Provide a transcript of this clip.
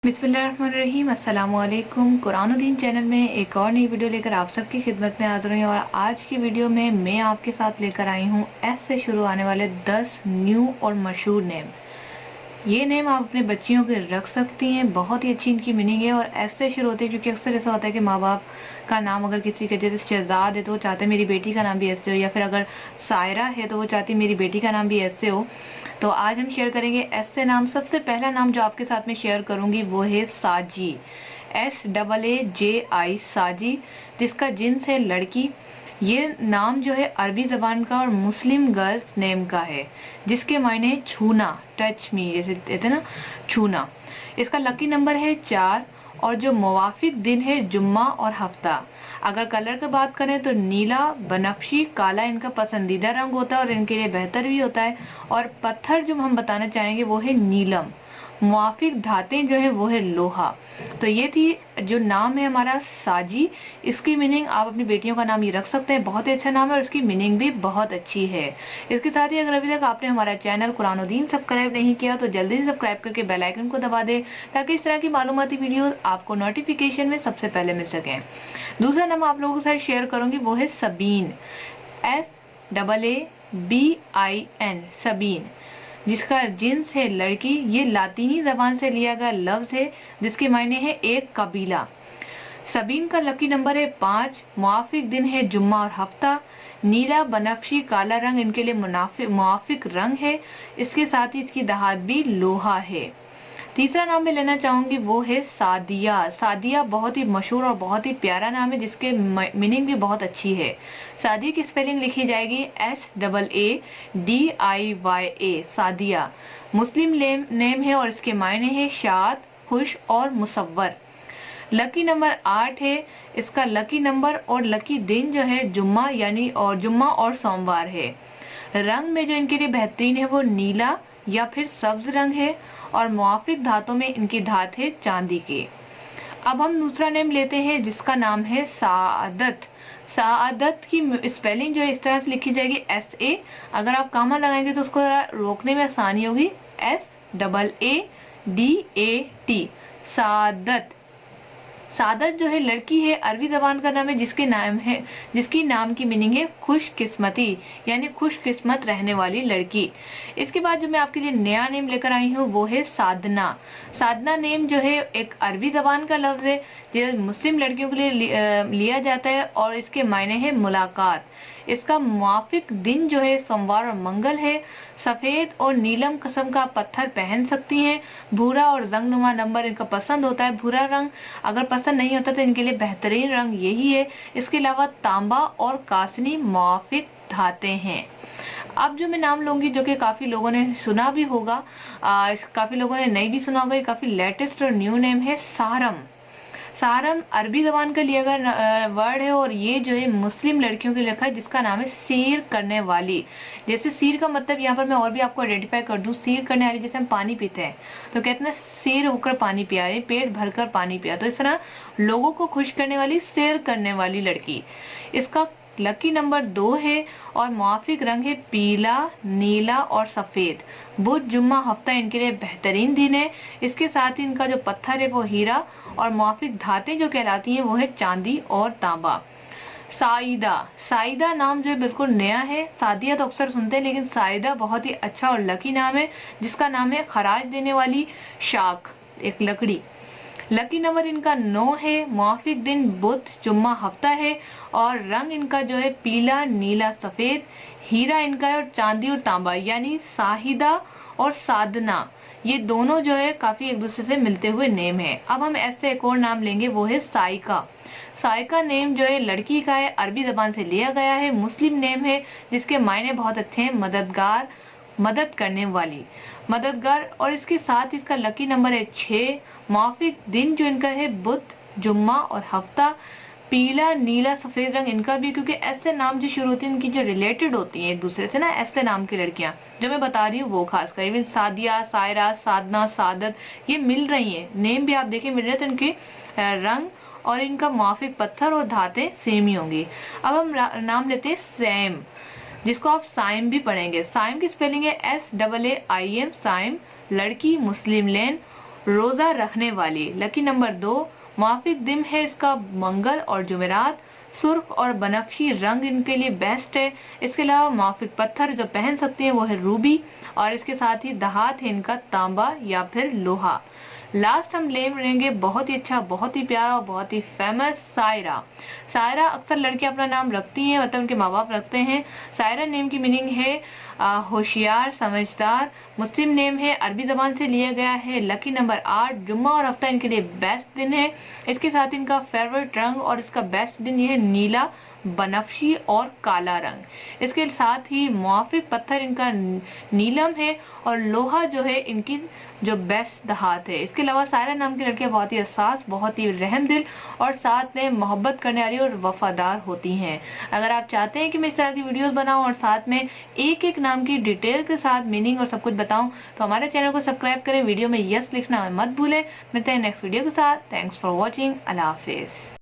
بسم اللہ الرحمن الرحیم، السلام علیکم۔ قرآن و دین چینل میں ایک اور نئی ویڈیو لے کر آپ سب کی خدمت میں حاضر ہوں، اور آج کی ویڈیو میں آپ کے ساتھ لے کر آئی ہوں ایس سے شروع آنے والے 10 نیو اور مشہور نیم۔ یہ نیم آپ اپنے بچیوں کے رکھ سکتی ہیں، بہت ہی اچھی ان کی میننگ ہے، اور ایس سے شروع ہوتے ہیں کیونکہ اکثر ایسا ہوتا ہے کہ ماں باپ کا نام اگر کسی کے جیسے شہزاد ہے تو وہ چاہتے ہیں میری بیٹی کا نام بھی ایس سے ہو، یا پھر اگر سائرہ ہے تو وہ چاہتی ہے میری بیٹی کا نام بھی ایس سے ہو۔ تو آج ہم شیئر کریں گے ایس سے نام۔ سب سے پہلا نام جو آپ کے ساتھ میں شیئر کروں گی وہ ہے ساجی، SAAJI، ساجی، جس کا جنس ہے لڑکی۔ یہ نام جو ہے عربی زبان کا اور مسلم گرلز نیم کا ہے، جس کے معنی ہے چھونا، ٹچ می، جیسے کہتے ہیں نا چھونا۔ اس کا لکی نمبر ہے 4، اور جو موافق دن ہے جمعہ اور ہفتہ۔ اگر کلر کی بات کریں تو نیلا، بنفشی، کالا ان کا پسندیدہ رنگ ہوتا ہے اور ان کے لیے بہتر بھی ہوتا ہے۔ اور پتھر جو ہم بتانا چاہیں گے وہ ہے نیلم۔ موافق دھاتیں جو ہے وہ ہے لوہا۔ تو یہ تھی جو نام ہے ہمارا ساجی۔ اس کی میننگ آپ اپنی بیٹیوں کا نام یہ رکھ سکتے ہیں، بہت ہی اچھا نام ہے اور اس کی میننگ بھی بہت اچھی ہے۔ اس کے ساتھ ہی اگر ابھی تک آپ نے ہمارا چینل قرآن و دین سبسکرائب نہیں کیا تو جلدی سے سبسکرائب کر کے بیل آئیکن کو دبا دیں، تاکہ اس طرح کی معلوماتی ویڈیوز آپ کو نوٹیفیکیشن میں سب سے پہلے مل سکیں۔ دوسرا نام آپ لوگوں کے ساتھ شیئر کروں گی وہ ہے سبین، SAABIN، سبین، جس کا جنس ہے لڑکی۔ یہ لاطینی زبان سے لیا گیا لفظ ہے جس کے معنی ہے ایک قبیلہ۔ سبین کا لکی نمبر ہے 5، موافق دن ہے جمعہ اور ہفتہ۔ نیلا، بنفشی، کالا رنگ ان کے لیے موافق رنگ ہے۔ اس کے ساتھ ہی اس کی دہات بھی لوہا ہے۔ تیسرا نام میں لینا چاہوں گی وہ ہے سعدیہ۔ سعدیہ بہت ہی مشہور اور بہت ہی پیارا نام ہے جس کے میننگ بھی بہت اچھی ہے۔ سعدیہ کی سپیلنگ لکھی جائے گی SAADIYA، سعدیہ۔ مسلم نیم ہے اور اس کے معنی ہے شاد، خوش اور مصور۔ لکی نمبر 8 ہے اس کا لکی نمبر، اور لکی دن جو ہے جمعہ، یعنی اور جمعہ اور سوموار ہے۔ رنگ میں جو ان کے لیے بہترین ہے وہ نیلا یا پھر سبز رنگ ہے، اور موافق دھاتوں میں ان کی دھات ہے چاندی کے۔ اب ہم دوسرا نیم لیتے ہیں جس کا نام ہے سعادت۔ سعادت کی اسپیلنگ جو ہے اس طرح سے لکھی جائے گی SA، اگر آپ کامہ لگائیں گے تو اس کو روکنے میں آسانی ہوگی، SAADAT، سعادت۔ سعادت جو ہے لڑکی ہے، عربی زبان کا نام ہے جس کی نام کی میننگ ہے خوش قسمتی، یعنی خوش قسمت رہنے والی لڑکی۔ اس کے بعد جو میں آپ کے لیے نیا نیم لے کر آئی ہوں وہ ہے سادنا۔ سادنا نیم جو ہے ایک عربی زبان کا لفظ ہے جو مسلم لڑکیوں کے لیے لیا جاتا ہے، اور اس کے معنی ہے ملاقات۔ اس کا موافق دن جو ہے سوموار اور منگل ہے۔ سفید اور نیلم قسم کا پتھر پہن سکتی ہیں۔ بھورا اور زنگ نما نمبر ان کا پسند ہوتا ہے۔ بھورا رنگ اگر پسند نہیں ہوتا تو ان کے لیے بہترین رنگ یہی ہے۔ اس کے علاوہ تانبا اور کاسنی موافق دھاتیں ہیں۔ اب جو میں نام لوں گی جو کہ کافی لوگوں نے سنا بھی ہوگا، کافی لوگوں نے نہیں بھی سنا ہوگا، یہ کافی لیٹسٹ اور نیو نیم ہے سارم۔ سارم عربی زبان کا لیا گیا ورڈ ہے، اور یہ جو ہے مسلم لڑکیوں کے لیے لکھا ہے جس کا نام ہے سیر کرنے والی۔ جیسے سیر کا مطلب یہاں پر میں اور بھی آپ کو آئیڈینٹیفائی کر دوں، سیر کرنے والی جیسے ہم پانی پیتے ہیں تو کہتے ہیں سیر ہو کر پانی پیا، پیٹ بھر کر پانی پیا، تو اس طرح لوگوں کو خوش کرنے والی، سیر کرنے والی لڑکی۔ اس کا لکی نمبر 2 ہے، اور موافق رنگ ہے پیلا، نیلا اور سفید۔ بدھ، جمعہ، ہفتہ ان کے لیے بہترین دن ہے۔ اس کے ساتھ ہی ان کا جو پتھر ہے وہ ہیرا، اور موافق دھاتیں جو کہلاتی ہیں وہ ہے چاندی اور تانبا۔ سائدہ، سائدہ نام جو ہے بالکل نیا ہے۔ سعدیہ تو اکثر سنتے ہیں، لیکن سائدہ بہت ہی اچھا اور لکی نام ہے جس کا نام ہے خراج دینے والی شاخ، ایک لکڑی۔ لکی نمبر ان کا 9 ہے۔ موافق دن بدھ، جمعہ، ہفتہ ہے، اور رنگ ان کا جو ہے پیلا، نیلا، سفید۔ ہیرا ان کا ہے، اور چاندی اور تانبا، یعنی ساہدہ اور سادنا، یہ دونوں جو ہے کافی ایک دوسرے سے ملتے ہوئے نیم ہیں۔ اب ہم ایسے ایک اور نام لیں گے وہ ہے سائکا۔ سائکا نیم جو ہے لڑکی کا ہے، عربی زبان سے لیا گیا ہے، مسلم نیم ہے جس کے معنی بہت اچھے ہیں، مددگار، مدد کرنے والی، مددگار۔ اور اس کے ساتھ اس کا لکی نمبر ہے 6۔ موافق دن جو ان کا ہے بدھ، جمعہ اور ہفتہ۔ پیلا، نیلا، سفید رنگ ان کا بھی، کیونکہ ایسے نام جو شروع ہوتے ہیں ان کی جو ریلیٹڈ ہوتی ہیں ایک دوسرے سے نا، ایسے نام کی لڑکیاں جو میں بتا رہی ہوں وہ خاص کر ایون سعدیہ، سائرہ، سادنا، سعادت، یہ مل رہی ہیں، نیم بھی آپ دیکھیں مل رہے ہیں، تو ان کے رنگ اور ان کا موافق پتھر اور دھاتیں سیم ہی ہوں گی۔ اب ہم نام لیتے ہیں سیم، جس کو آپ سائم بھی پڑھیں گے۔ سائم کی سپیلنگ ہے SAAIM، سائم، لڑکی، مسلم لین، روزہ رکھنے والی. لکی نمبر 2 موافق دن ہے اس کا منگل اور جمعرات. سرخ اور بنفشی رنگ ان کے لیے بیسٹ ہے. اس کے علاوہ موافق پتھر جو پہن سکتے ہیں وہ ہے روبی, اور اس کے ساتھ ہی دھات ہے ان کا تانبا یا پھر لوہا. لاسٹ ہم لے لیں گے بہت ہی اچھا, بہت ہی پیارا اور بہت ہی فیمس سائرہ. سائرہ اکثر لڑکیاں اپنا نام رکھتی ہیں, مطلب ان کے ماں باپ رکھتے ہیں. سائرہ نیم کی میننگ ہے ہوشیار, سمجھدار. مسلم نیم ہے, عربی زبان سے لیا گیا ہے. لکی نمبر 8 جمعہ اور ہفتہ ان کے لیے بیسٹ دن ہے. اس کے ساتھ ان کا فیوریٹ رنگ اور اس کا بیسٹ دن یہ ہے نیلا, بنفشی اور کالا رنگ. اس کے ساتھ ہی موافق پتھر ان کا نیلم ہے, اور لوہا جو ہے ان کی جو بیسٹ دھات ہے. اس کے علاوہ سائرہ نام کی لڑکیاں بہت ہی حساس, بہت ہی رحم دل اور ساتھ میں محبت کرنے والی اور وفادار ہوتی ہیں. اگر آپ چاہتے ہیں کہ میں اس طرح کی ویڈیوز بناؤں اور ساتھ میں ایک ایک نام کی ڈیٹیل کے ساتھ میننگ اور سب کچھ بتاؤں, تو ہمارے چینل کو سبسکرائب کریں, ویڈیو میں یس لکھنا مت بھولیں. ملتے ہیں نیکسٹ ویڈیو کے ساتھ. Thanks for watching. اللہ حافظ.